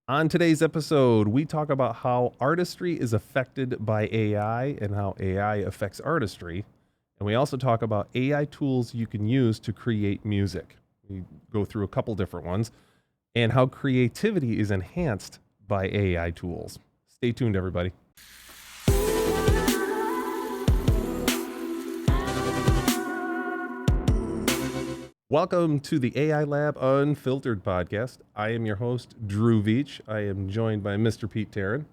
On today's episode, we talk about how artistry is affected by AI and how AI affects artistry. And we also talk about AI tools you can use to create music. We go through a couple different ones and how creativity is enhanced by AI tools. Stay tuned, everybody. Welcome to the AI Lab Unfiltered podcast. I am your host, Drew Veach. I am joined by Mr. Pete Taryn.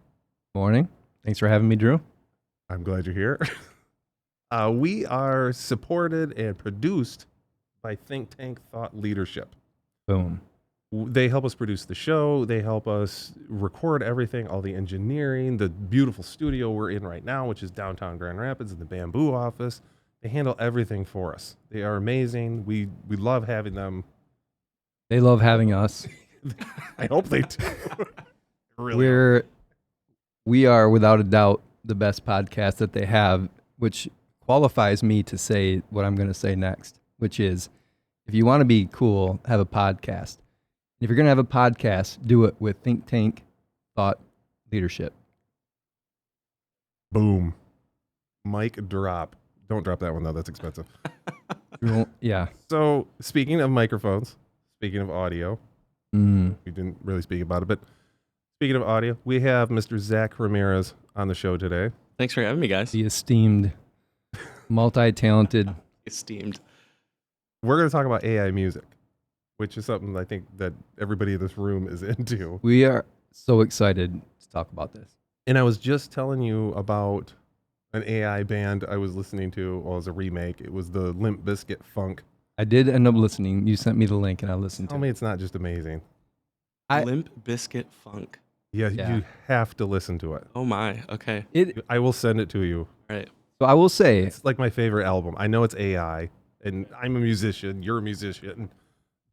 Morning. Thanks for having me, Drew. I'm glad you're here. We are supported and produced by Think Tank Thought Leadership. Boom. They help us produce the show. They help us record everything, all the engineering, the beautiful studio we're in right now, which is downtown Grand Rapids in the Bamboo office. They handle everything for us. They are amazing. We love having them. They love having us. I hope they do. Really We are without a doubt the best podcast that they have, which qualifies me to say what I'm going to say next, which is if you want to be cool, have a podcast. If you're going to have a podcast, do it with Think Tank Thought Leadership. Boom. Mic drop. Don't drop that one, though. That's expensive. Yeah. So, speaking of microphones, speaking of audio, we didn't really speak about it, but speaking of audio, we have Mr. Zach Ramirez on the show today. Thanks for having me, guys. The esteemed, multi-talented. Esteemed. We're going to talk about AI music, which is something I think that everybody in this room is into. We are so excited to talk about this. And I was just telling you about an AI band I was listening to. Well, it was a remake. It was the Limp Bizkit Funk. I did end up listening. You sent me the link and I listened to Tell me it's not just amazing. Limp Bizkit Funk. Yeah, Yeah. you have to listen to it. Oh my. Okay. it. I will send it to you. All right. So I will say, It's like my favorite album. I know it's AI, and I'm a musician. You're a musician.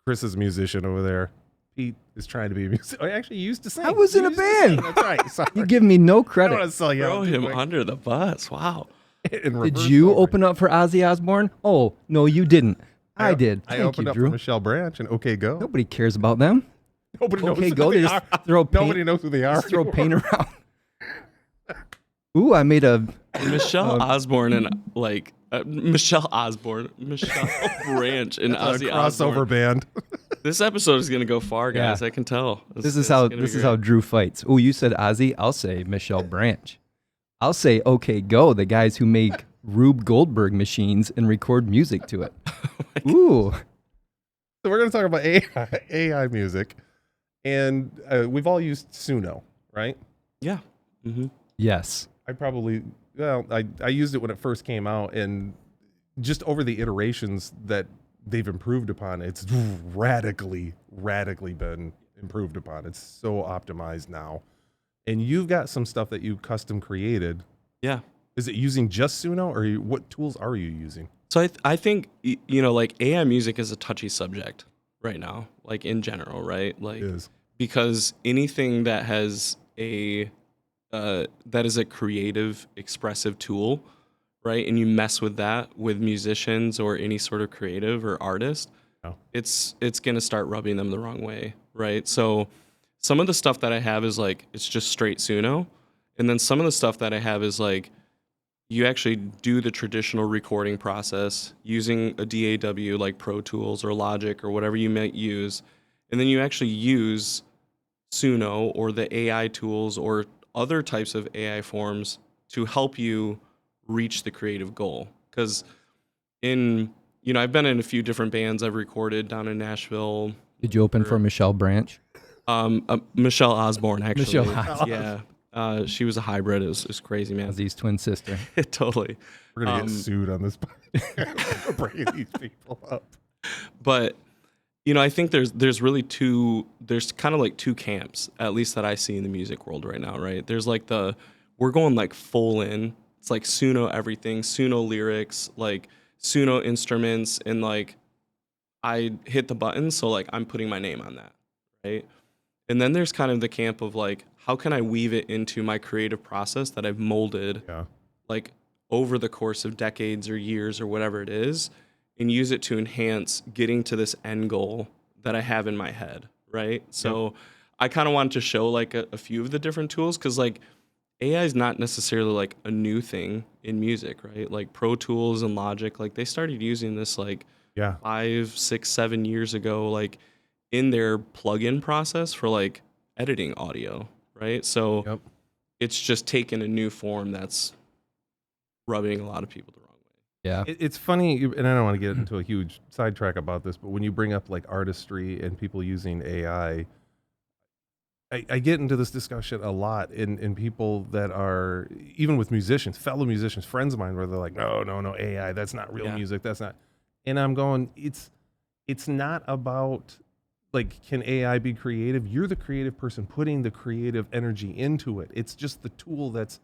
Chris is a musician over there. Pete is trying to be a musician. I actually used to sing. I was in You a used to sing. band. That's right. Sorry. you give me no I don't credit. want to sell you Throw out too him quick. under the bus. Wow. In Did reverse you order. open up for Ozzy Osbourne? Oh, no, you didn't. I did. I Thank opened you, up Drew. for Michelle Branch and OK Go. Nobody cares about them. Nobody knows Okay, who Go. they They just are. throw paint. Nobody knows who they are. Just throw anymore. paint around. Ooh, I made a. Michelle Osborne and Michelle Branch and That's a Ozzy crossover Osbourne. band. This episode is gonna go far, guys. Yeah. I can tell. This is how Drew fights. Oh, you said Ozzy. I'll say Michelle Branch. I'll say OK Go, the guys who make Rube Goldberg machines and record music to it. Ooh, So we're going to talk about AI music, and we've all used Suno, right? Yeah. Mm-hmm. yes. I used it when it first came out, and just over the iterations that they've improved upon, it's radically been improved upon. It's so optimized now. And you've got some stuff that you custom created. Yeah. Is it using just Suno, or what tools are you using? So I think like AI music is a touchy subject right now, like in general, right? Like It is. because anything that has that is a creative, expressive tool, right? And you mess with that with musicians or any sort of creative or artist, Oh. it's gonna start rubbing them the wrong way, right? So some of the stuff that I have is like it's just straight Suno, and then some of the stuff that I have is like you actually do the traditional recording process using a DAW like Pro Tools or Logic or whatever you might use, and then you actually use Suno or the AI tools or other types of AI forms to help you reach the creative goal. Because I've been in a few different bands I've recorded down in Nashville. Did you open for Michelle Branch? Michelle Osborne, actually. Michelle Osborne. Yeah. She was a hybrid. It was crazy, man. Ozzy's twin sister. Totally. We're going to get sued on this podcast for bringing these people up. But I think there's really there's kind of like two camps, at least that I see in the music world right now, right? There's like we're going like full in. It's like Suno everything, Suno lyrics, like Suno instruments, and like I hit the button, so like I'm putting my name on that, right? And then there's kind of the camp of like, how can I weave it into my creative process that I've molded like over the course of decades or years or whatever it is, and use it to enhance getting to this end goal that I have in my head, right? So I kind of wanted to show like a few of the different tools because like AI is not necessarily like a new thing in music, right? Like Pro Tools and Logic, like they started using this like Yeah. 5, 6, 7 years ago, like in their plugin process for like editing audio, right? So Yep. it's just taken a new form that's rubbing a lot of people the wrong way. Yeah. It's funny, and I don't want to get into a huge sidetrack about this, but when you bring up like artistry and people using AI, I get into this discussion a lot in people that are, even with musicians, fellow musicians, friends of mine, where they're like, no, AI, that's not real Yeah. music. That's not. And I'm going, it's not about like, can AI be creative? You're the creative person putting the creative energy into it. It's just the tool that's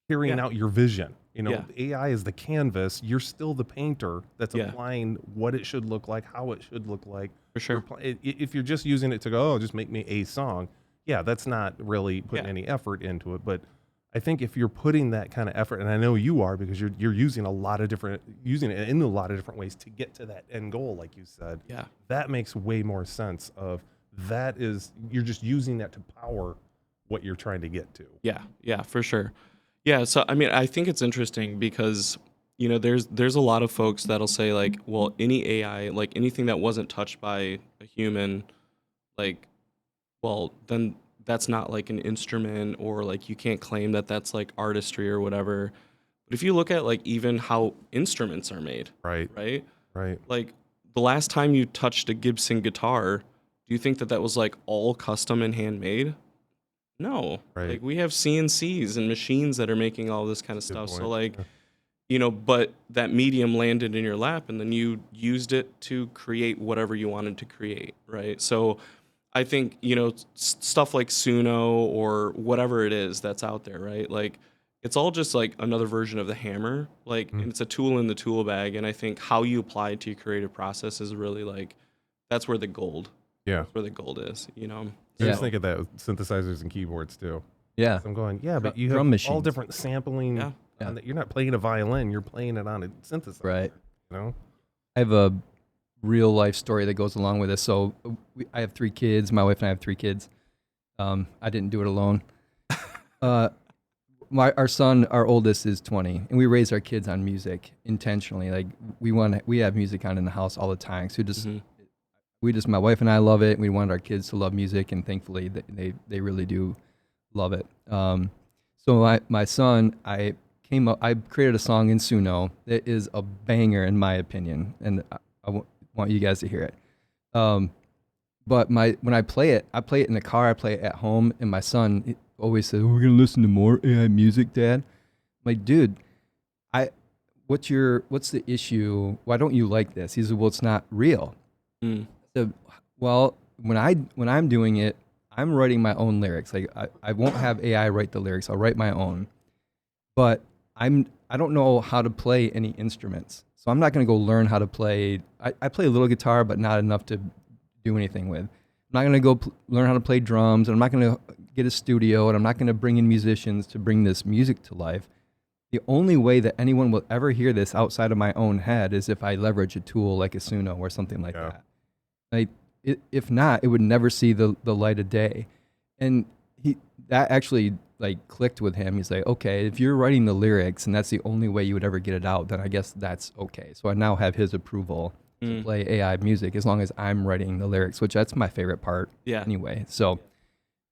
carrying Yeah. out your vision. You know, Yeah. AI is the canvas. You're still the painter that's Yeah. applying what it should look like, how it should look like. For sure. If you're just using it to go, oh, just make me a song, yeah, that's not really putting Yeah. any effort into it. But I think if you're putting that kind of effort, and I know you are because you're using using it in a lot of different ways to get to that end goal, like you said, Yeah. that makes way more sense. You're just using that to power what you're trying to get to. Yeah, for sure. Yeah, so I mean, I think it's interesting because there's a lot of folks that'll say like, well, any AI, like anything that wasn't touched by a human, like, well, then that's not like an instrument or like you can't claim that that's like artistry or whatever. But if you look at like even how instruments are made, Right. right? Right. Like the last time you touched a Gibson guitar, do you think that that was like all custom and handmade? No. Right. Like we have CNCs and machines that are making all this kind of Good stuff. So point. like, Yeah. but that medium landed in your lap and then you used it to create whatever you wanted to create, right? So I think, stuff like Suno or whatever it is that's out there, right? Like it's all just like another version of the hammer, like, and it's a tool in the tool bag. And I think how you apply it to your creative process is really like, that's where the gold Yeah. is, I just Yeah. think of that with synthesizers and keyboards too. Yeah. So I'm going, yeah, but you Drum have all machines. different sampling. Yeah. On you're not playing a violin, you're playing it on a synthesizer. Right. You know? I have a real life story that goes along with this. So I have 3 kids. My wife and I have 3 kids. I didn't do it alone. Our son, our oldest, is 20, and we raise our kids on music intentionally. Like we have music on in the house all the time. So my wife and I love it. We want our kids to love music, and thankfully they really do love it. So my son, I created a song in Suno that is a banger in my opinion, and I want you guys to hear it. But when I play it in the car, I play it at home, and my son always says, "We're gonna listen to more AI music, Dad." I'm like, dude, what's the issue? Why don't you like this? He said, "Well, it's not real." Mm. So, well, when I'm doing it, I'm writing my own lyrics. Like I won't have AI write the lyrics. I'll write my own. But I don't know how to play any instruments. So I'm not going to go learn how to play. I play a little guitar, but not enough to do anything with. I'm not going to go learn how to play drums, and I'm not going to get a studio, and I'm not going to bring in musicians to bring this music to life. The only way that anyone will ever hear this outside of my own head is if I leverage a tool like a Suno or something like that. Like, if not, it would never see the light of day. And that actually like clicked with him. He's like, okay, if you're writing the lyrics and that's the only way you would ever get it out, then I guess that's okay. So I now have his approval to play AI music as long as I'm writing the lyrics, which that's my favorite part anyway. So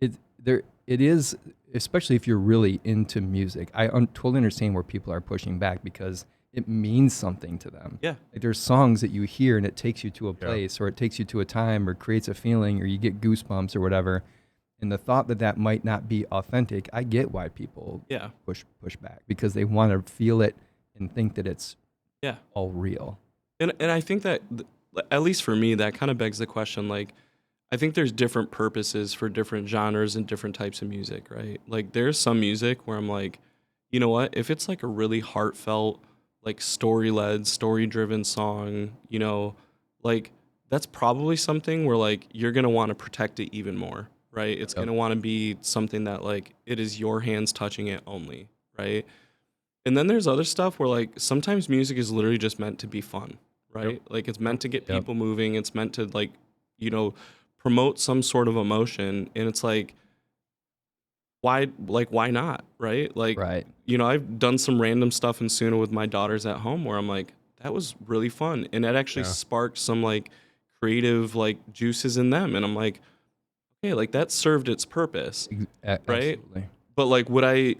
it is, especially if you're really into music. I totally understand where people are pushing back because it means something to them. Yeah. Like there's songs that you hear and it takes you to a place or it takes you to a time or creates a feeling or you get goosebumps or whatever. And the thought that might not be authentic, I get why people push back because they want to feel it and think that it's all real. And I think that, at least for me, that kind of begs the question, like, I think there's different purposes for different genres and different types of music, right? Like, there's some music where I'm like, you know what? If it's like a really heartfelt, like story-led, story-driven song, like, that's probably something where, like, you're going to want to protect it even more, right? It's going to want to be something that, like, it is your hands touching it only, right? And then there's other stuff where, like, sometimes music is literally just meant to be fun, right? Like, it's meant to get people moving. It's meant to, like, promote some sort of emotion, and it's like, why not, right? Like, Right. I've done some random stuff in Suno with my daughters at home where I'm like, that was really fun, and that actually Yeah. sparked some like creative like juices in them, and I'm like, okay, like that served its purpose, right? Absolutely. But like, would I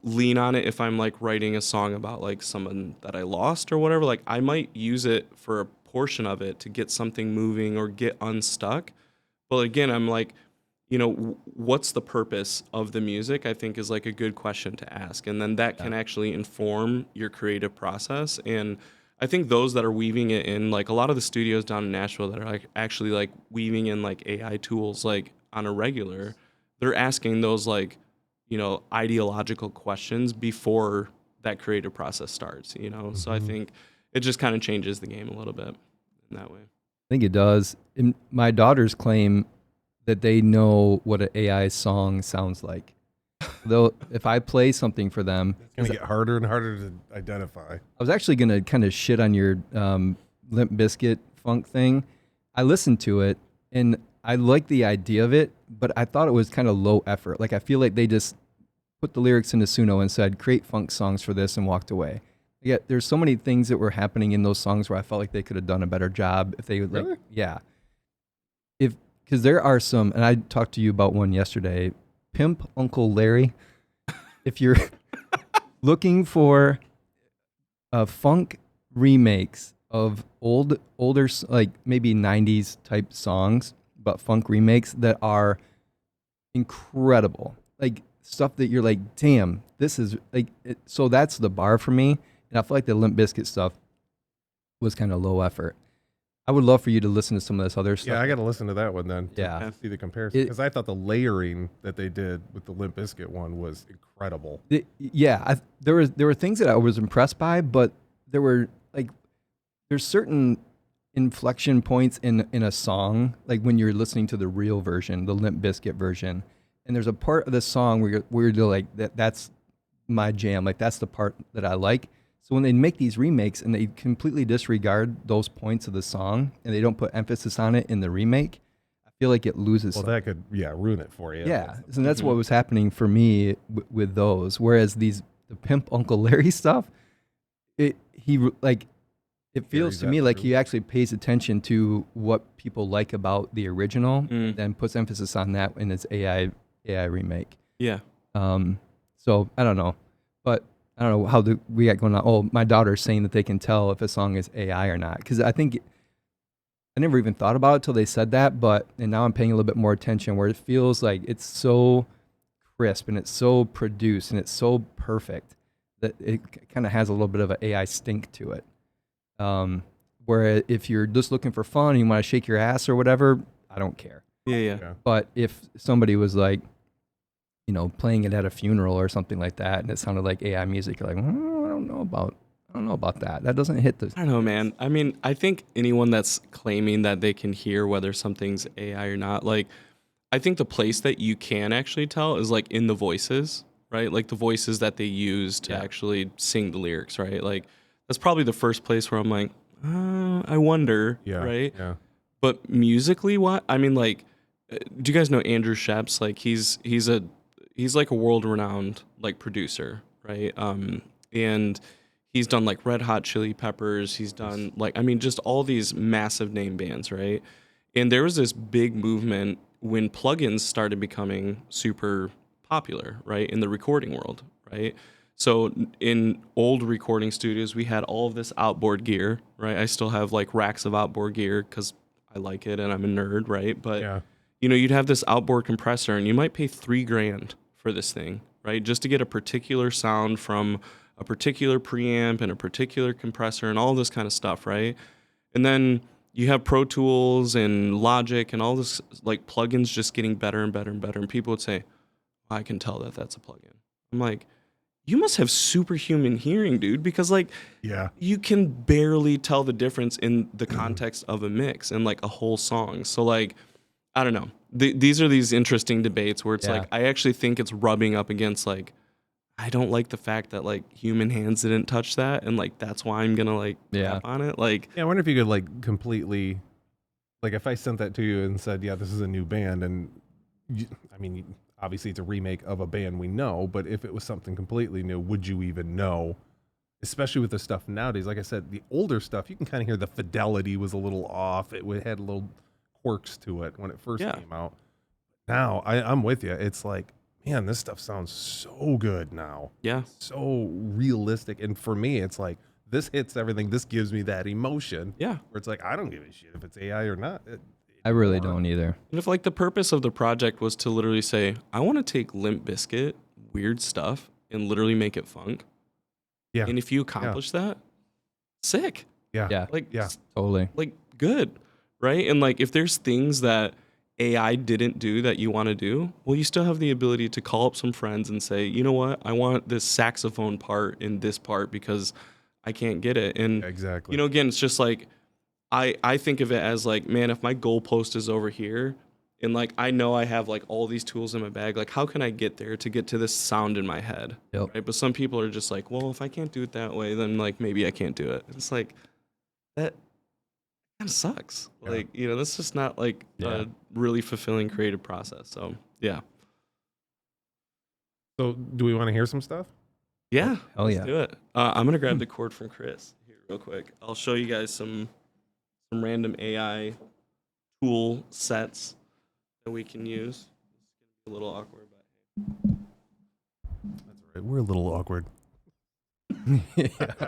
lean on it if I'm like writing a song about like someone that I lost or whatever? Like, I might use it for a portion of it to get something moving or get unstuck. But again, I'm like, what's the purpose of the music? I think is like a good question to ask, and then that can actually inform your creative process. And I think those that are weaving it in, like a lot of the studios down in Nashville that are like actually like weaving in like AI tools like on a regular, they're asking those like, ideological questions before that creative process starts, So I think it just kind of changes the game a little bit in that way. I think it does. And my daughters claim that they know what an AI song sounds like. Though if I play something for them, It's going to get harder and harder to identify. I was actually going to kind of shit on your Limp Bizkit funk thing. I listened to it and I like the idea of it, but I thought it was kind of low effort. Like I feel like they just put the lyrics into Suno and said, create funk songs for this, and walked away. Yet there's so many things that were happening in those songs where I felt like they could have done a better job if they would like, Really? yeah. Because there are some, and I talked to you about one yesterday, Pimp Uncle Larry. If you're looking for funk remakes of older, like maybe 90s type songs, but funk remakes that are incredible, like stuff that you're like, damn, this is like, so that's the bar for me. And I feel like the Limp Bizkit stuff was kind of low effort. I would love for you to listen to some of this other stuff. Yeah, I got to listen to that one then. Yeah. See the comparison, because I thought the layering that they did with the Limp Bizkit one was incredible. There were things that I was impressed by, but there were like, there's certain inflection points in a song, like when you're listening to the real version, the Limp Bizkit version, and there's a part of the song where you're like, that's my jam, like that's the part that I like. So when they make these remakes and they completely disregard those points of the song and they don't put emphasis on it in the remake, I feel like it loses. Well, that could ruin it for you. Yeah, and that's what was happening for me with those. Whereas the Pimp Uncle Larry stuff, it feels to me like he actually pays attention to what people like about the original, and then puts emphasis on that in his AI remake. Yeah. So I don't know, but I don't know how we got going on. Oh, my daughter's saying that they can tell if a song is AI or not, because I think I never even thought about it till they said that, and now I'm paying a little bit more attention, where it feels like it's so crisp and it's so produced and it's so perfect that it kind of has a little bit of an AI stink to it. Where if you're just looking for fun and you want to shake your ass or whatever, I don't care. Yeah. But if somebody was like, playing it at a funeral or something like that, and it sounded like AI music, you're like, I don't know about that. That doesn't hit the. I don't know, man. I mean, I think anyone that's claiming that they can hear whether something's AI or not, like, I think the place that you can actually tell is like in the voices, right? Like the voices that they use to actually sing the lyrics, right? Like that's probably the first place where I'm like, I wonder, right? Yeah. But musically, what? I mean, like, do you guys know Andrew Sheps? Like he's like a world-renowned like producer, right? And he's done like Red Hot Chili Peppers. He's done like, I mean, just all these massive name bands, right? And there was this big movement when plugins started becoming super popular, right, in the recording world, right? So in old recording studios, we had all of this outboard gear, right? I still have like racks of outboard gear because I like it and I'm a nerd, right? But you'd have this outboard compressor and you might pay $3,000 for this thing, right? Just to get a particular sound from a particular preamp and a particular compressor and all this kind of stuff, right? And then you have Pro Tools and Logic and all this like plugins just getting better and better and better. And people would say, I can tell that that's a plugin. I'm like, you must have superhuman hearing, dude, because like, you can barely tell the difference in the context of a mix and like a whole song. So like, I don't know. These are these interesting debates where it's like, I actually think it's rubbing up against like, I don't like the fact that like human hands didn't touch that. And like, that's why I'm going to like tap on it. Like, I wonder if you could like completely like if I sent that to you and said, yeah, this is a new band, and I mean, obviously it's a remake of a band we know, but if it was something completely new, would you even know? Especially with the stuff nowadays, like I said, the older stuff, you can kind of hear the fidelity was a little off. It had little quirks to it when it first came out. Now, I'm with you. It's like, man, this stuff sounds so good now. Yeah. So realistic. And for me, it's like, this hits everything. This gives me that emotion. Yeah. Where it's like, I don't give a shit if it's AI or not. I really don't either. And if like the purpose of the project was to literally say, I want to take Limp Bizkit, weird stuff, and literally make it funk. Yeah. And if you accomplish that, sick. Yeah. Yeah. Like, Totally. like good. Right. And like, if there's things that AI didn't do that you want to do, well, you still have the ability to call up some friends and say, you know what, I want this saxophone part in this part because I can't get it. And, exactly. you know, again, it's just like, I think of it as like, man, if my goalpost is over here and like, I know I have like all these tools in my bag, like how can I get there to get to this sound in my head? Yep. Right. But some people are just like, well, if I can't do it that way, then like maybe I can't do it. It's like, that kind of sucks. Yeah. Like, you know, that's just not like a really fulfilling creative process. So yeah. So do we want to hear some stuff? Yeah. Hell let's yeah. do it. I'm going to grab the cord from Chris here real quick. I'll show you guys some random AI tool sets that we can use. It's a little awkward, but That's all right. We're a little awkward.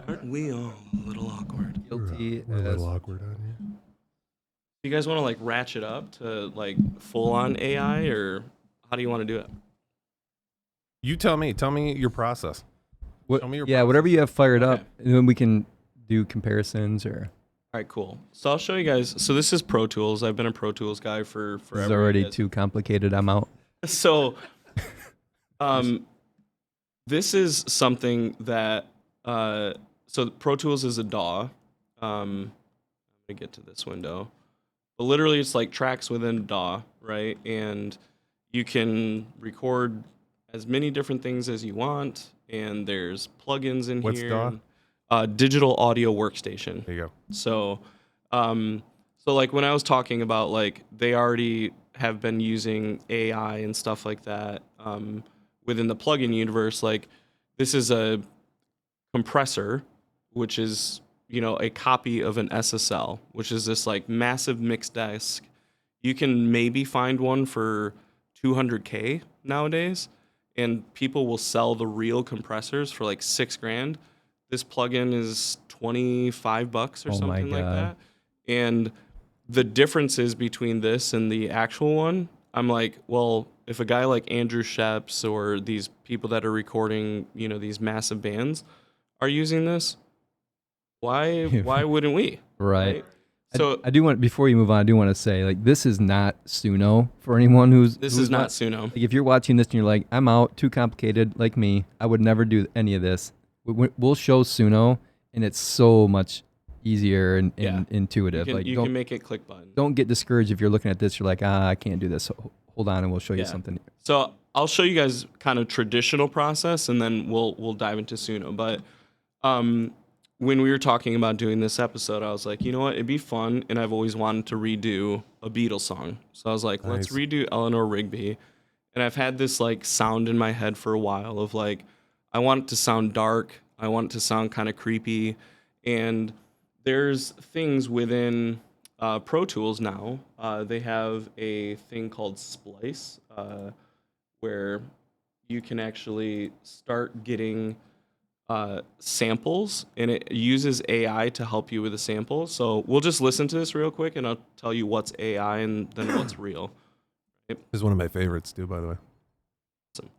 aren't we all a little awkward? Guilty. We're a little awkward on you. You guys want to like ratchet up to like full on AI, or how do you want to do it? You tell me. Tell me your process. What, Show me your yeah, process. whatever you have fired Okay. up, and then we can do comparisons or. All right, cool. So I'll show you guys. So this is Pro Tools. I've been a Pro Tools guy for forever. This is already too complicated. I'm out. So, this is something that, so Pro Tools is a DAW. I'm gonna get to this window, but literally it's like tracks within a DAW, right? And you can record as many different things as you want, and there's plugins in What's here. DAW? Digital audio workstation. There you go. So, so like when I was talking about like they already have been using AI and stuff like that within the plugin universe, like this is a compressor, which is, you know, a copy of an SSL, which is this like massive mix desk. You can maybe find one for $200K nowadays, and people will sell the real compressors for like $6,000. This plugin is $25 or Oh my something like God. that. And the differences between this and the actual one, I'm like, well, if a guy like Andrew Sheps or these people that are recording, you know, these massive bands are using this, why wouldn't we? Right. So I do want, before you move on, I do want to say, like, this is not Suno for anyone who's. this who's is not Suno. Like, if you're watching this and you're like, I'm out, too complicated, like me, I would never do any of this. We'll show Suno, and it's so much easier and intuitive. You like, can make it click button. don't get discouraged if you're looking at this. You're like, I can't do this. So hold on, and we'll show you something. So I'll show you guys kind of traditional process, and then we'll dive into Suno. But when we were talking about doing this episode, I was like, you know what, it'd be fun, and I've always wanted to redo a Beatles song. So I was like, let's redo Eleanor Rigby. And I've had this like sound in my head for a while of like, I want it to sound dark. I want it to sound kind of creepy. And there's things within Pro Tools now. They have a thing called Splice, where you can actually start getting samples, and it uses AI to help you with the samples. So we'll just listen to this real quick, and I'll tell you what's AI and then what's real. This is one of my favorites, too, by the way. Awesome.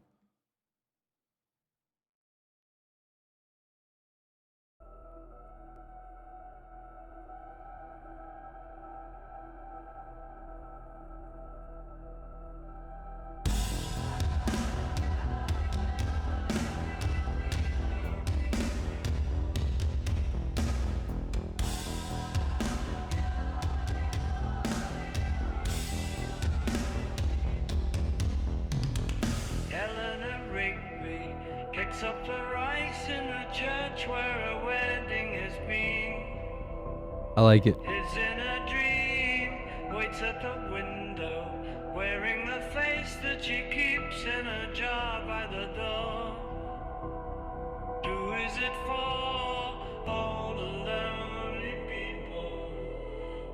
Eleanor Rigby picks up the rice in the church where a wedding has been. I like it. Is in a dream the door. Is it for all the lonely people?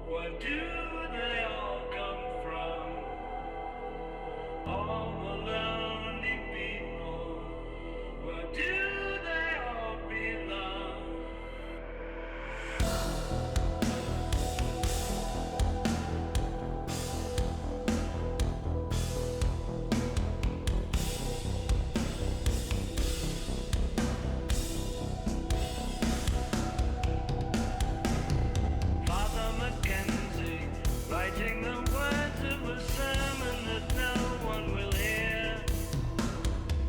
Where do they all come from? All the lonely people, where do they all belong? Father Mackenzie, writing the words of a sermon that no one will hear.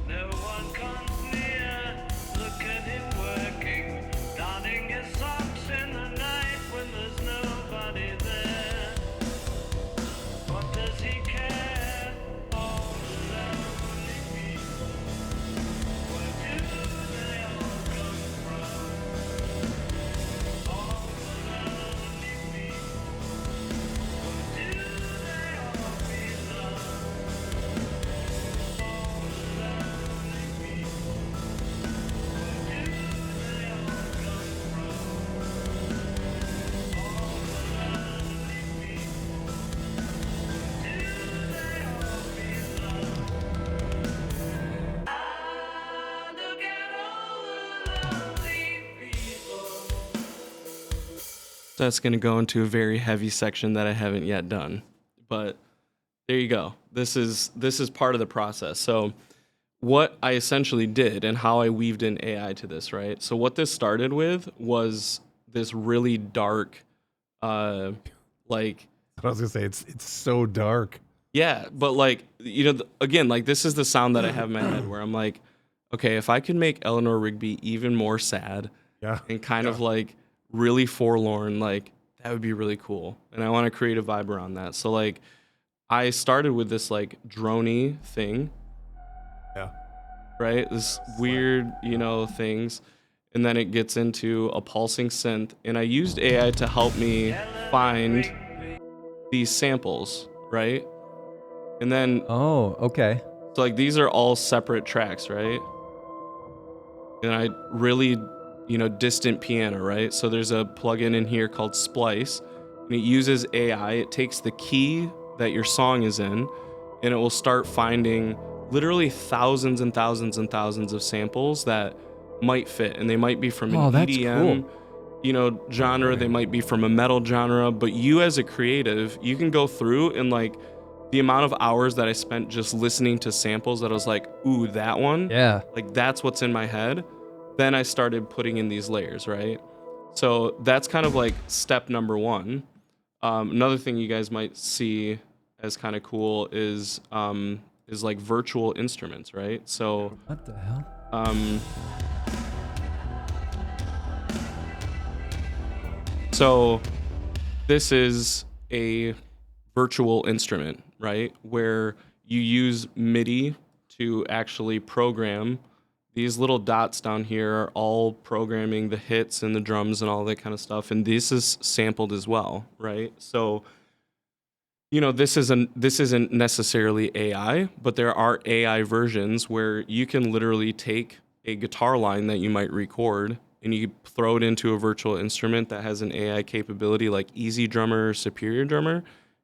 No one comes near. Look at him working, donning his socks in the night when there's nobody there. What does he care? All the lonely people. Where do they all come from? All the lonely people. Where do they all belong? All the lonely people. Where do they all come from? All the lonely people. Where do they all belong? Ah, look at all the lonely people. That's going to go into a very heavy section that I haven't yet done. But there you go. This is part of the process. So what I essentially did and how I weaved in AI to this, right? So what this started with was this really dark, like, I was gonna say it's so dark. yeah, but like, you know, again, like this is the sound that I have in my head where I'm like, okay, if I could make Eleanor Rigby even more sad Yeah. and kind of like really forlorn, like that would be really cool. And I want to create a vibe around that. So like I started with this like droney thing, Yeah. right? This weird, you know, things. And then it gets into a pulsing synth. And I used AI to help me find these samples, right? And then, Oh, okay. so like these are all separate tracks, right? And I really, you know, distant piano, right? So there's a plugin in here called Splice, and it uses AI. It takes the key that your song is in, and it will start finding literally thousands and thousands and thousands of samples that might fit, and they might be from an Oh, that's EDM, cool. you know, genre. They might be from a metal genre, but you as a creative, you can go through and like the amount of hours that I spent just listening to samples that I was like, ooh, that one. Yeah. Like that's what's in my head. Then I started putting in these layers, right? So that's kind of like step number one. Another thing you guys might see as kind of cool is like virtual instruments, right? So What the hell? So this is a virtual instrument, right? Where you use MIDI to actually program. These little dots down here are all programming the hits and the drums and all that kind of stuff. And this is sampled as well, right? So, you know, this isn't necessarily AI, but there are AI versions where you can literally take a guitar line that you might record and you throw it into a virtual instrument that has an AI capability like Easy Drummer or Superior Drummer,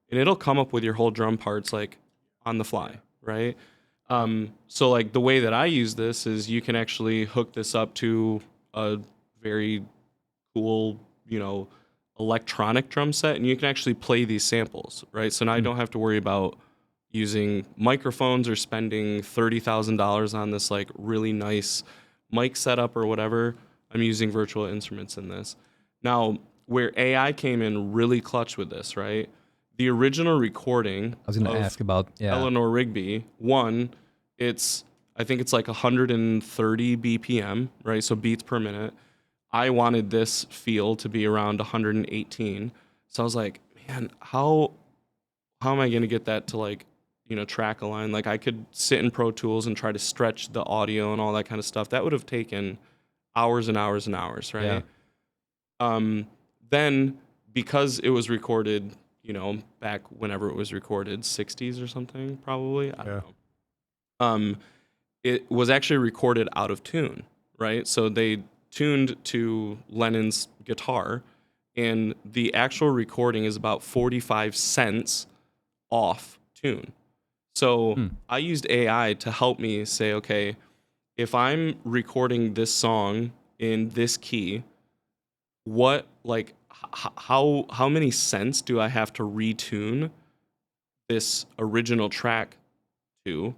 and it'll come up with your whole drum parts like on the fly, right? So like the way that I use this is you can actually hook this up to a very cool, you know, electronic drum set, and you can actually play these samples, right? So now I don't have to worry about using microphones or spending $30,000 on this like really nice mic setup or whatever. I'm using virtual instruments in this. Now, where AI came in really clutch with this, right? The original recording I was going to of ask about, yeah. Eleanor Rigby, I think it's like 130 BPM, right? So beats per minute. I wanted this feel to be around 118. So I was like, man, how am I going to get that to like, you know, track a line? Like I could sit in Pro Tools and try to stretch the audio and all that kind of stuff. That would have taken hours and hours and hours, right? Yeah. Then because it was recorded, you know, back whenever it was recorded, 60s or something, probably. I don't know. it was actually recorded out of tune, right? So they tuned to Lennon's guitar, and the actual recording is about 45 cents off tune. So I used AI to help me say, okay, if I'm recording this song in this key, what like how many cents do I have to retune this original track to,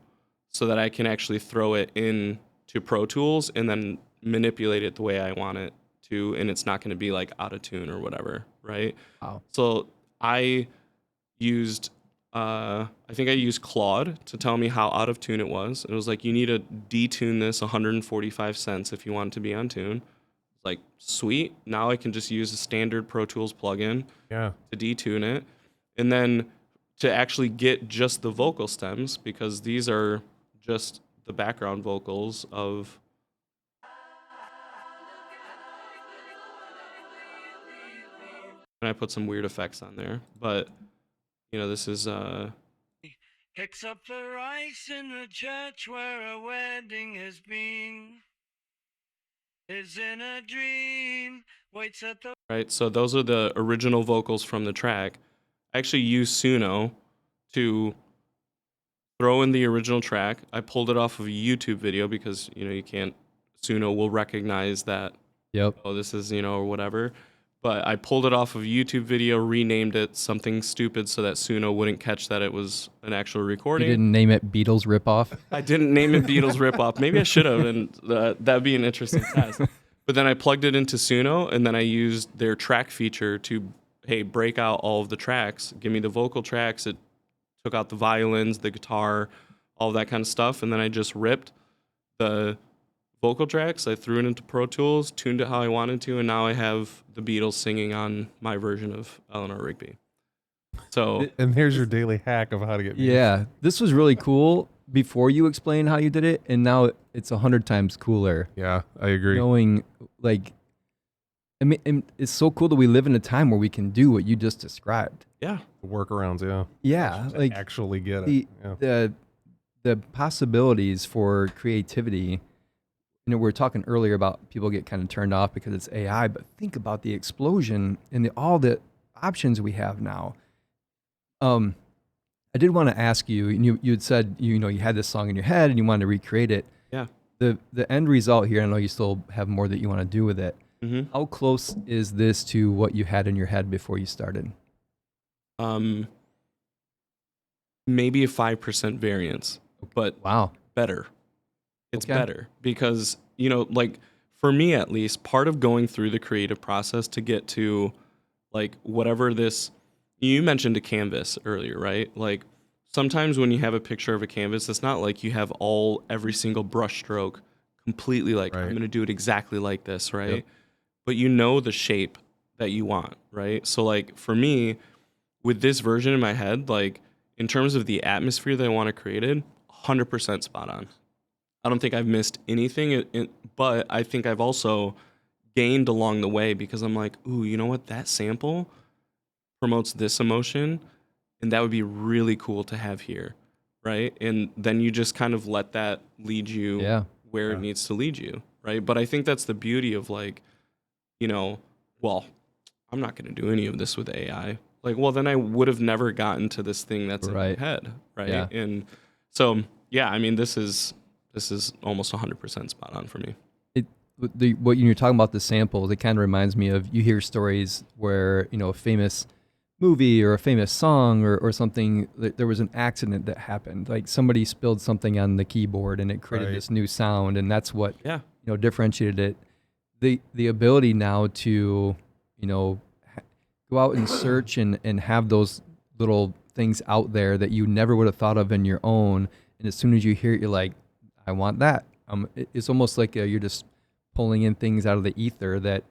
so that I can actually throw it in to Pro Tools and then manipulate it the way I want it to, and it's not going to be like out of tune or whatever, right? Wow. So I used I think I used Claude to tell me how out of tune it was. It was like, you need to detune this 145 cents if you want it to be on tune. Like, sweet. Now I can just use a standard Pro Tools plugin Yeah. to detune it. And then to actually get just the vocal stems, because these are just the background vocals of. And I put some weird effects on there. But, this is. Picks up the rice in the church where a wedding has been. Is in a dream, waits at the. Right, so those are the original vocals from the track. I actually used Suno to throw in the original track. I pulled it off of a YouTube video because, you can't, Suno will recognize that, Yep. oh, this is, or whatever. But I pulled it off of a YouTube video, renamed it something stupid so that Suno wouldn't catch that it was an actual You recording. didn't name it Beatles ripoff. I didn't name it Beatles ripoff. Maybe I should have, and that'd be an interesting test. But then I plugged it into Suno, and then I used their track feature to, hey, break out all of the tracks. Give me the vocal tracks. It took out the violins, the guitar, all that kind of stuff. And then I just ripped the vocal tracks. I threw it into Pro Tools, tuned it how I wanted to, and now I have the Beatles singing on my version of Eleanor Rigby. So And here's your daily hack of how to get music. Yeah, this was really cool before you explained how you did it, and now it's 100 times cooler. Yeah, I agree. Knowing, like, I mean, and it's so cool that we live in a time where we can do what you just described. yeah, The workarounds, yeah. Yeah, To like actually get it. the Yeah. the possibilities for creativity. We were talking earlier about people get kind of turned off because it's AI, but think about the explosion and all the options we have now. I did want to ask you, and you had said you had this song in your head and you wanted to recreate it. yeah. The end result here, I know you still have more that you want to do with it. Mm-hmm. How close is this to what you had in your head before you started? Maybe a 5% variance, but Wow. better. It's Okay. better because, like, for me at least, part of going through the creative process to get to, like, whatever this, you mentioned a canvas earlier, right? Like, sometimes when you have a picture of a canvas, it's not like you have every single brush stroke completely like, Right. I'm going to do it exactly like this, right? Yep. But you know the shape that you want, right? So, like, for me, with this version in my head, like, in terms of the atmosphere that I want to create, 100% spot on. I don't think I've missed anything, but I think I've also gained along the way because I'm like, ooh, you know what? That sample promotes this emotion, and that would be really cool to have here, right? And then you just kind of let that lead you where it needs to lead you, right? But I think that's the beauty of, like, well, I'm not going to do any of this with AI. Like, well, then I would have never gotten to this thing that's in my head, right? Yeah. And so, yeah, I mean, this is almost 100% spot on for me. What you're talking about the samples, it kind of reminds me of, you hear stories where, a famous movie or a famous song or something, there was an accident that happened. Like somebody spilled something on the keyboard and it created this new sound, and that's what differentiated it. The ability now to, go out and search and have those little things out there that you never would have thought of in your own, and as soon as you hear it, you're like, I want that. It's almost like you're just pulling in things out of the ether that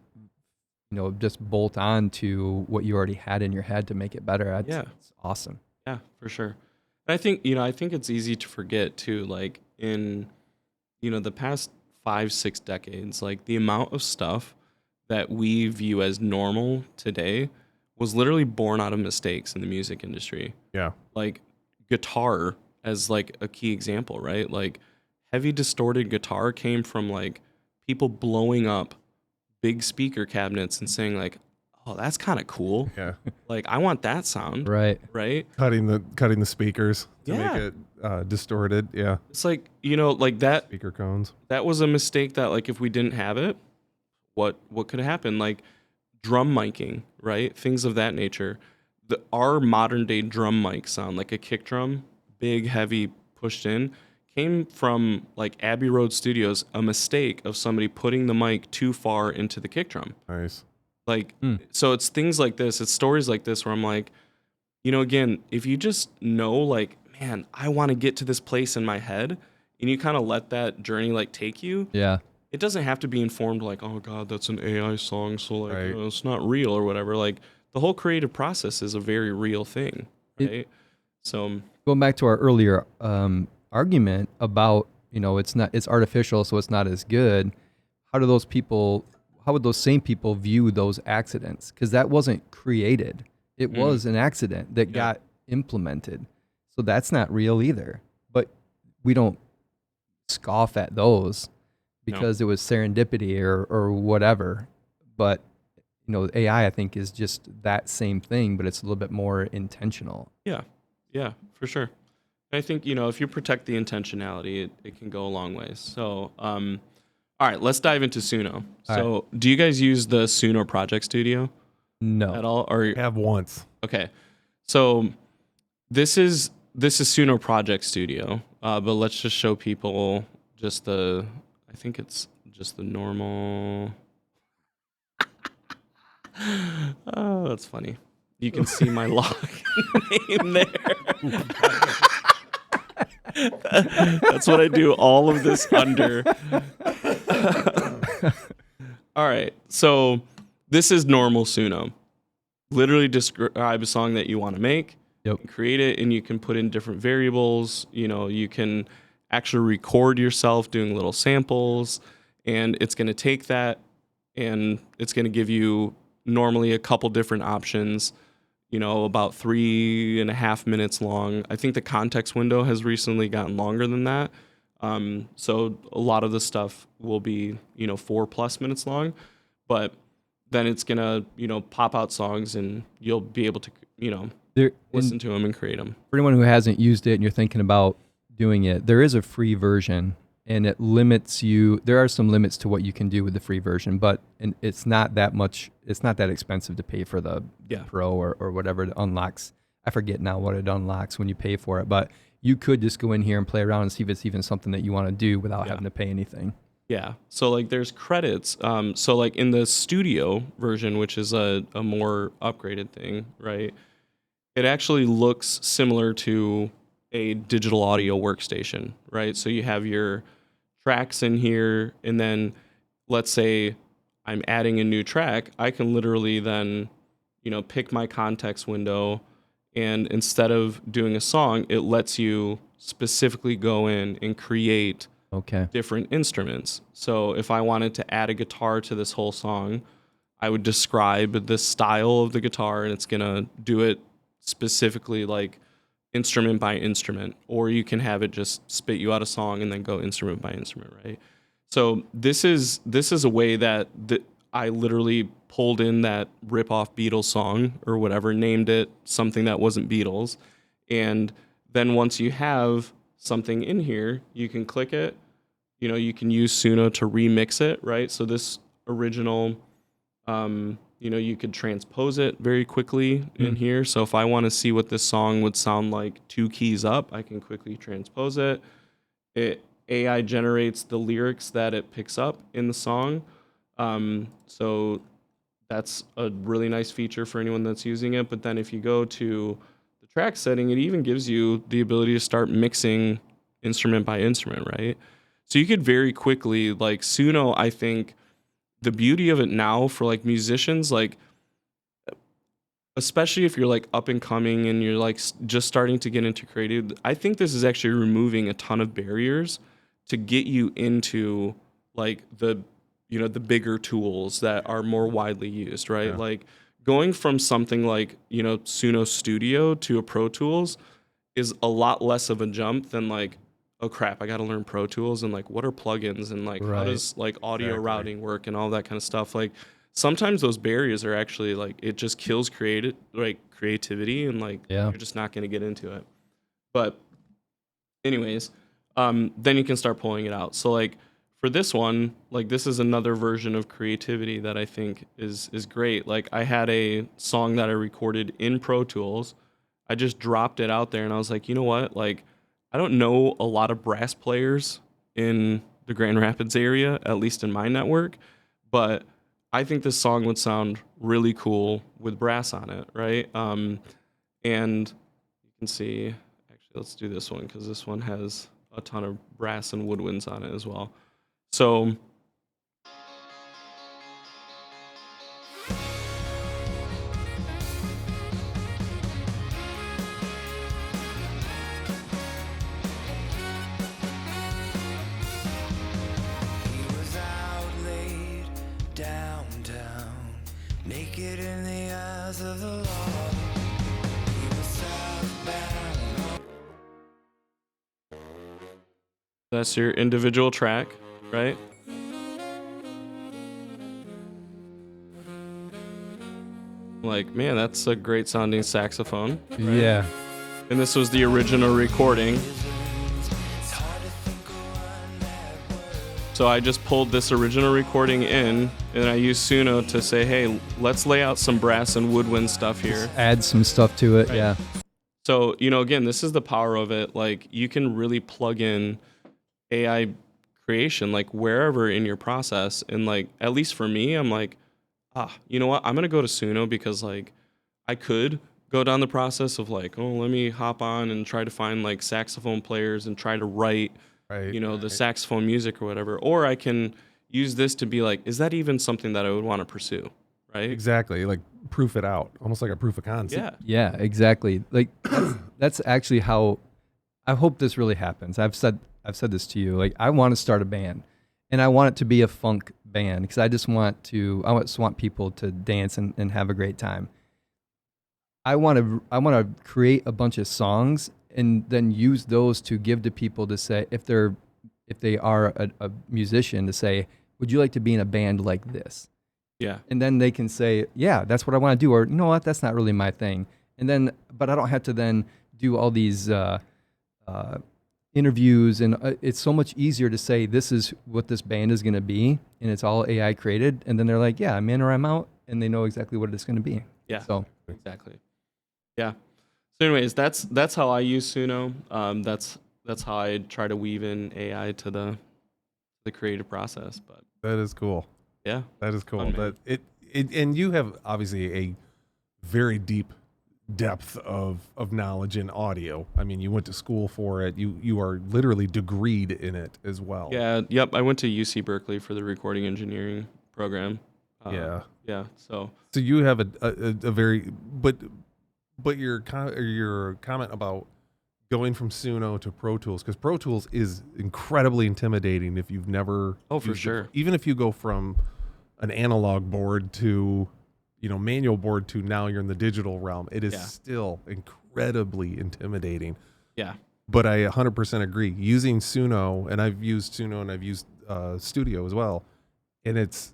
just bolt on to what you already had in your head to make it better. It's awesome. Yeah, for sure. And I think it's easy to forget too, like in the past 5-6 decades, like the amount of stuff that we view as normal today was literally born out of mistakes in the music industry. Yeah. Like guitar as like a key example, right? Like heavy distorted guitar came from like people blowing up big speaker cabinets and saying like, oh, that's kind of cool. Yeah. Like, I want that sound. Right. Right. Cutting the speakers to Yeah. make it distorted. Yeah. It's like, you know, like that Speaker cones. that was a mistake that like if we didn't have it, what could happen? Like drum miking, right? Things of that nature. Our modern day drum mic sound, like a kick drum, big, heavy, pushed in, came from like Abbey Road Studios, a mistake of somebody putting the mic too far into the kick drum. Nice. Like, so it's things like this, it's stories like this where I'm like, you know, again, if you just know, like, man, I want to get to this place in my head, and you kind of let that journey like take you, Yeah. it doesn't have to be informed like, oh God, that's an AI song, so like Right. it's not real or whatever. Like the whole creative process is a very real thing, right? So Going back to our earlier argument about, you know, it's artificial, so it's not as good. How would those same people view those accidents? Because that wasn't created. It was an accident that got implemented. So that's not real either. But we don't scoff at those because it was serendipity or whatever. But, you know, AI, I think, is just that same thing, but it's a little bit more intentional. yeah, for sure. I think, you know, if you protect the intentionality, it can go a long ways. So, all right, let's dive into Suno. So, do you guys use the Suno Project Studio No. at all? Or Have once. okay, so this is Suno Project Studio, but let's just show people just I think it's just the normal. Oh, that's funny. You can see my login name there. That's what I do all of this under. All right, so this is normal Suno. Literally describe a song that you want to make. Yep. You create it, and you can put in different variables. You know, you can actually record yourself doing little samples, and it's going to take that, and it's going to give you normally a couple different options. You know, about 3.5 minutes long. I think the context window has recently gotten longer than that. So a lot of the stuff will be, you know, 4+ minutes long, but then it's going to, you know, pop out songs and you'll be able to, you know, listen to them and create them. For anyone who hasn't used it and you're thinking about doing it, there is a free version and it limits you. There are some limits to what you can do with the free version, but it's not that much. It's not that expensive to pay for the Pro or whatever it unlocks. I forget now what it unlocks when you pay for it, but you could just go in here and play around and see if it's even something that you want to do without having to pay anything. Yeah. So like there's credits. So like in the studio version, which is a more upgraded thing, right? It actually looks similar to a digital audio workstation, right? So you have your tracks in here, and then let's say I'm adding a new track, I can literally then, you know, pick my context window, and instead of doing a song, it lets you specifically go in and create different instruments. So if I wanted to add a guitar to this whole song, I would describe the style of the guitar, and it's gonna do it specifically like instrument by instrument, or you can have it just spit you out a song and then go instrument by instrument, right? So this is a way that I literally pulled in that rip-off Beatles song or whatever, named it something that wasn't Beatles, and then once you have something in here, you can click it. You know, you can use Suno to remix it, right? So this original, you know, you could transpose it very quickly in here. So if I want to see what this song would sound like 2 keys up, I can quickly transpose it. AI generates the lyrics that it picks up in the song. So that's a really nice feature for anyone that's using it. But then if you go to the track setting, it even gives you the ability to start mixing instrument by instrument, right? So you could very quickly, like Suno, I think the beauty of it now for like musicians, like especially if you're like up and coming and you're like just starting to get into creative, I think this is actually removing a ton of barriers to get you into like the, you know, the bigger tools that are more widely used, right? Yeah. Like going from something like, you know, Suno Studio to a Pro Tools is a lot less of a jump than like, oh crap, I got to learn Pro Tools, and like what are plugins, and like how Right. does like audio Exactly. routing work and all that kind of stuff. Like sometimes those barriers are actually like it just kills creativity, and like Yeah. you're just not going to get into it. But anyways, then you can start pulling it out. So like for this one, like this is another version of creativity that I think is great. Like I had a song that I recorded in Pro Tools. I just dropped it out there and I was like, you know what? Like I don't know a lot of brass players in the Grand Rapids area, at least in my network, but I think this song would sound really cool with brass on it, right? And you can see, actually, let's do this one because this one has a ton of brass and woodwinds on it as well. So He was out late downtown, naked in the eyes of the law. He was southbound. that's your individual track, right? Like, man, that's a great sounding saxophone. Yeah. And this was the original recording. It's hard to think of one that works. So I just pulled this original recording in, and I used Suno to say, hey, let's lay out some brass and woodwind stuff here. Add some stuff to it. Right. Yeah. So, you know, again, this is the power of it. Like, you can really plug in AI creation, like, wherever in your process. And, like, at least for me, I'm like, you know what? I'm going to go to Suno because, like, I could go down the process of, like, oh, let me hop on and try to find, like, saxophone players and try to write, Right. you know, the right. saxophone music or whatever. Or I can use this to be like, is that even something that I would want to pursue? Right? Exactly. Like proof it out, almost like a proof of concept. Yeah. Yeah, exactly. Like that's actually how I hope this really happens. I've said this to you. Like I want to start a band, and I want it to be a funk band because I just want people to dance and have a great time. I want to create a bunch of songs and then use those to give to people to say if they are a musician to say, would you like to be in a band like this? Yeah. And then they can say, yeah, that's what I want to do, or you know what, that's not really my thing. And then, but I don't have to then do all these interviews, and it's so much easier to say this is what this band is going to be, and it's all AI created, and then they're like, yeah, I'm in or I'm out, and they know exactly what it's going to be. Yeah. So Exactly. Yeah. So anyways, that's how I use Suno. That's how I try to weave in AI to the creative process. But That is cool. yeah. That is cool. Fun, man. That it and you have obviously a very deep depth of knowledge in audio. I mean, you went to school for it. You are literally degreed in it as well. Yeah. Yep. I went to UC Berkeley for the recording engineering program. Yeah. Yeah. So So you have a very but your comment about going from Suno to Pro Tools, because Pro Tools is incredibly intimidating if you've never Oh, for used it. sure. Even if you go from an analog board to manual board to now you're in the digital realm, it is Yeah. still incredibly intimidating. yeah. But I 100% agree. Using Suno, and I've used Suno and I've used Studio as well, and it's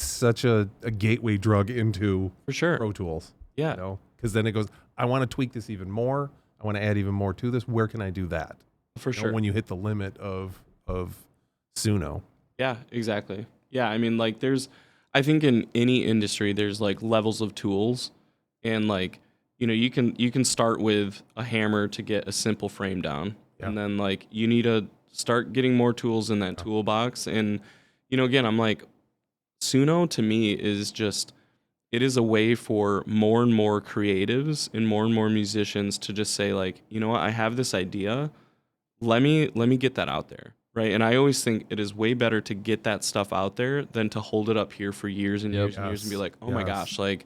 such a gateway drug into For sure. Pro Tools. Yeah. Because then it goes, I want to tweak this even more. I want to add even more to this. Where can I do that? For sure. When you hit the limit of Suno. Yeah, exactly. Yeah, I mean, like, I think in any industry, there's like levels of tools, and like, you can start with a hammer to get a simple frame down, Yeah. and then like you need to start getting more tools in that toolbox. And again, I'm like, Suno to me is just, it is a way for more and more creatives and more musicians to just say like, you know what, I have this idea. Let me get that out there. Right. And I always think it is way better to get that stuff out there than to hold it up here for years and years and years and be like, oh my gosh, like,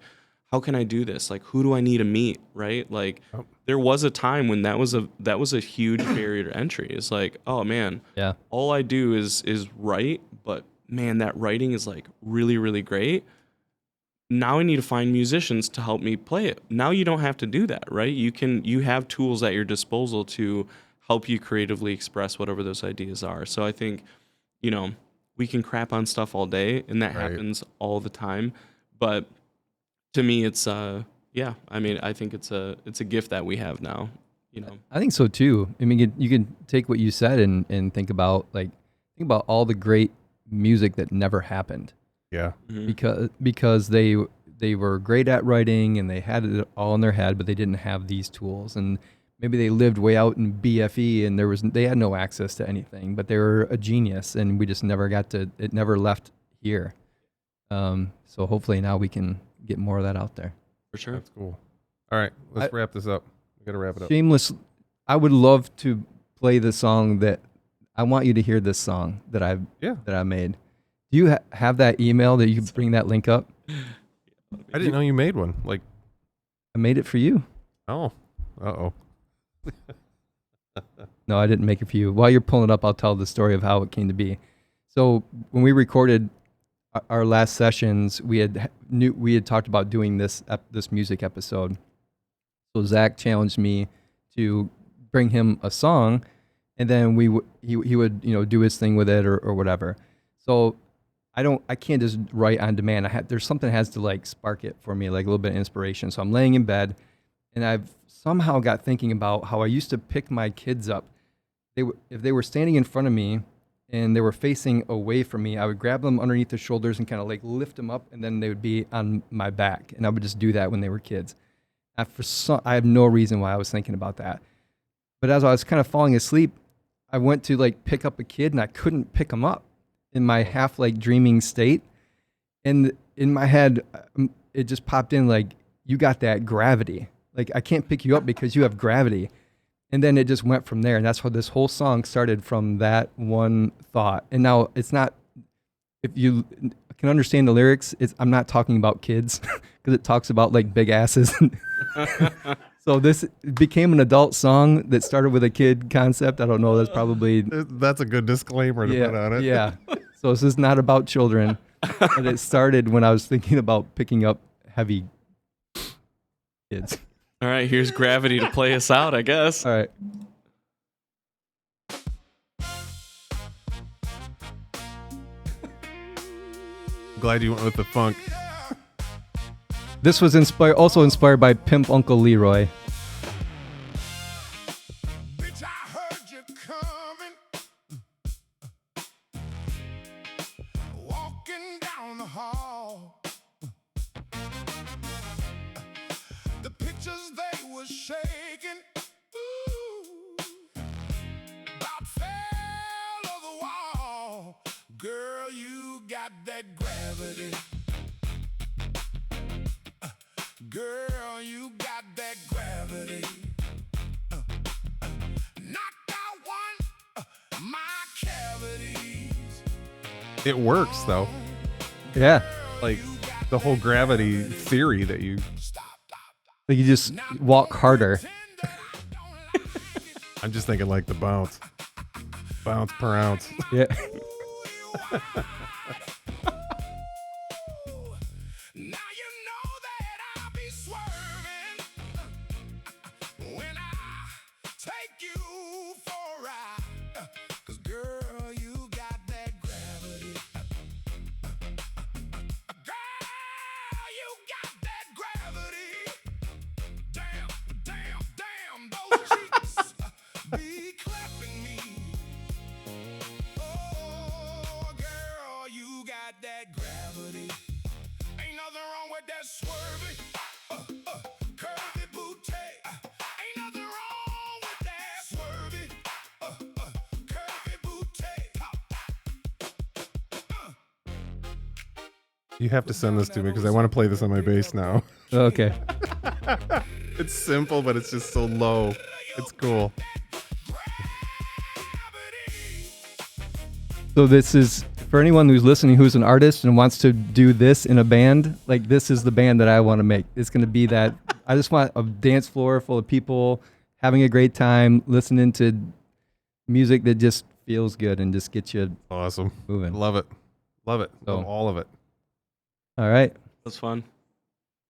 how can I do this? Like, who do I need to meet? Right. Like, there was a time when that was a huge barrier to entry. It's like, oh man, yeah, all I do is write, but man, that writing is like really, really great. Now I need to find musicians to help me play it. Now you don't have to do that, right? You have tools at your disposal to help you creatively express whatever those ideas are. So I think, we can crap on stuff all day, and that Right. happens all the time. But to me, it's I think it's a gift that we have now. I think so too. I mean, you can take what you said and think about all the great music that never happened Yeah. because they were great at writing and they had it all in their head, but they didn't have these tools. And maybe they lived way out in BFE and they had no access to anything, but they were a genius, and we just never it never left here. So hopefully now we can get more of that out there. For sure. That's cool. All right, let's wrap this up. We got to wrap it up. Shameless, I would love to play the song that I want you to hear. This song that I made. Do you have that email that you can bring that link up? I didn't know you made one. Like, I made it for you. oh, uh-oh. No, I didn't make it for you. While you're pulling it up, I'll tell the story of how it came to be. So when we recorded our last sessions, we had talked about doing this music episode. So Zach challenged me to bring him a song, and then he would do his thing with it or whatever. So I can't just write on demand. There's something that has to like spark it for me, like a little bit of inspiration. So I'm laying in bed, and I've somehow got thinking about how I used to pick my kids up. If they were standing in front of me and they were facing away from me, I would grab them underneath their shoulders and kind of like lift them up, and then they would be on my back. And I would just do that when they were kids. I have no reason why I was thinking about that. But as I was kind of falling asleep, I went to like pick up a kid, and I couldn't pick him up in my half like dreaming state. And in my head, it just popped in like, you got that gravity. Like, I can't pick you up because you have gravity. And then it just went from there. And that's how this whole song started, from that one thought. And now it's not, if you can understand the lyrics, I'm not talking about kids because it talks about like big asses. So this became an adult song that started with a kid concept. I don't know. That's probably. That's a good disclaimer to put on it. Yeah. So this is not about children. But it started when I was thinking about picking up heavy kids. All right, here's Gravity to play us out, I guess. All right. Glad you went with the funk. This was also inspired by Pimp Uncle Leroy. Bitch, I heard you coming. Walking down the hall. The pictures they were shaking. Ooh, about fell on the wall. Girl, you got that gravity. Girl, you got that gravity. Knocked out one my cavities. It works, though. Yeah. Like, the whole gravity theory that you... Like, you just walk harder. I'm just thinking like the bounce. Bounce per ounce. Yeah. Now you know that I'll be swerving when I take you for a ride. 'Cause girl, you got that gravity. Girl, you got that gravity. Damn, those cheeks be clapping me. Oh, girl, you got that gravity. Ain't nothing wrong with that swervy, curvy booty. Ain't nothing wrong with that swervy, curvy booty. You have to send this to me because I want to play this on my bass now. Okay. It's simple, but it's just so low. It's cool. So this is, for anyone who's listening who's an artist and wants to do this in a band, like, this is the band that I want to make. It's going to be that, I just want a dance floor full of people having a great time, listening to music that just feels good and just gets you Awesome. moving. Love it. Love it. Love So- all of it. All right. That's fun.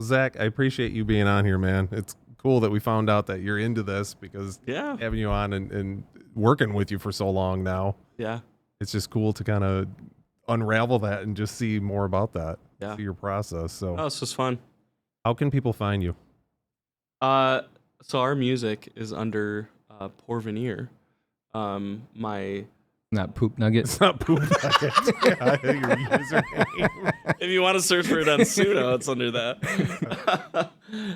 Zach, I appreciate you being on here, man. It's cool that we found out that you're into this, because Yeah. having you on and working with you for so long now, Yeah. it's just cool to kind of unravel that and just see more about that. Yeah. See your process. So Oh, it's just fun. how can people find you? So our music is under Porvenir. My Not Poop Nugget. It's not Poop Nugget. Yeah, your username. if you want to search for it on Suno, it's under that.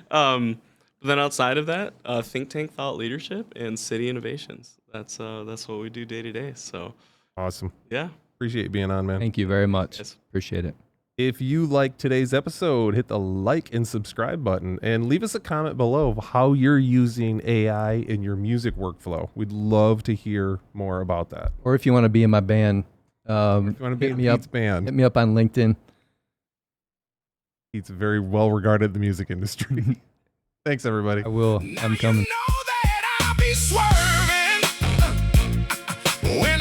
But then outside of that, Think Tank Thought Leadership and City Innovations. That's what we do day to day. So Awesome. yeah. Appreciate you being on, man. Thank you very much. Yes. Appreciate it. If you like today's episode, hit the like and subscribe button and leave us a comment below of how you're using AI in your music workflow. We'd love to hear more about that. Or if you want to be in my band, If you want to be hit in me up. Pete's band, Hit me up on LinkedIn. Pete's very well regarded in the music industry. Thanks, everybody. I will. I'm coming. You know that I'll be swerving when